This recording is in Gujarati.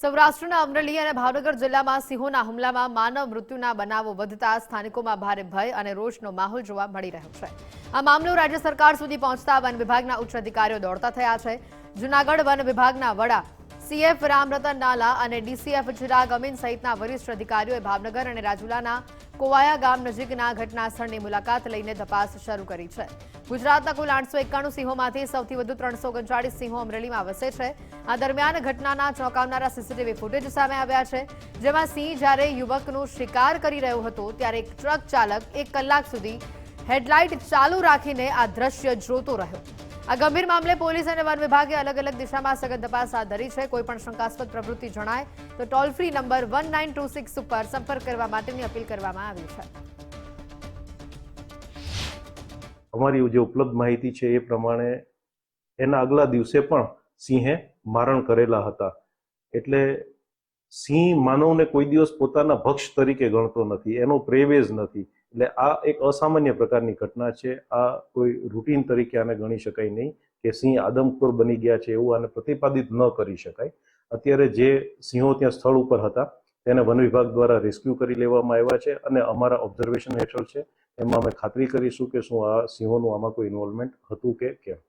સૌરાષ્ટ્રના અમરેલી અને ભાવનગર જિલ્લામાં સિંહોના હુમલામાં માનવ મૃત્યુના બનાવો વધતા સ્થાનિકોમાં ભારે ભય અને રોષનો માહોલ જોવા મળી રહ્યો છે। આ મામલો રાજ્ય સરકાર સુધી પહોંચતા વન વિભાગના ઉચ્ચ અધિકારીઓ દોડતા થયા છે। જૂનાગઢ વન વિભાગના વડા સીએફ રામરતન નાલા અને ડીસીએફ ચિરાગ અમીન સહિતના વરિષ્ઠ અધિકારીઓએ ભાવનગર અને રાજુલાના કોવાયા ગામ નજીકના ઘટના સ્થળની મુલાકાત લઈને તપાસ શરૂ કરી છે। ગુજરાતના કુલ 891 સિંહોમાંથી સૌથી વધુ 339 સિંહો અમરેલીમાં વસે છે। આ દરમિયાન ઘટનાના ચોંકાવનારા સીસીટીવી ફૂટેજ સામે આવ્યા છે, જેમાં સિંહ જ્યારે યુવકનો શિકાર કરી રહ્યો હતો ત્યારે એક ટ્રક ચાલક 1 કલાક સુધી હેડલાઇટ ચાલુ રાખીને આ દ્રશ્ય જોતો રહ્યો। આ ગંભીર મામલે પોલીસ અને વન વિભાગે અલગ અલગ દિશામાં સઘન તપાસ હાથ ધરી છે। કોઈપણ શંકાસ્પદ પ્રવૃત્તિ જણાય તો ટોલ ફ્રી નંબર 1926 ઉપર સંપર્ક કરવા માટેની અપીલ કરવામાં આવી છે। અમારી જે ઉપલબ્ધ માહિતી છે એ પ્રમાણે એના આગલા દિવસે પણ સિંહે મારણ કરેલા હતા। એટલે સિંહ માનવને કોઈ દિવસ પોતાના ભક્ષ તરીકે ગણતો નથી, એનો પ્રેવે જ નથી। એટલે આ એક અસામાન્ય પ્રકારની ઘટના છે। આ કોઈ રૂટીન તરીકે આને ગણી શકાય નહીં કે સિંહ આદમખોર બની ગયા છે એવું આને પ્રતિપાદિત ન કરી શકાય। અત્યારે જે સિંહો ત્યાં સ્થળ ઉપર હતા તેને વન વિભાગ દ્વારા રેસ્ક્યુ કરી લેવામાં આવ્યા છે અને અમારા ઓબ્ઝર્વેશન હેઠળ છે। એમાં અમે ખાતરી કરીશું કે શું આ સિંહોનું આમાં કોઈ ઇન્વોલ્વમેન્ટ હતું કે કેમ।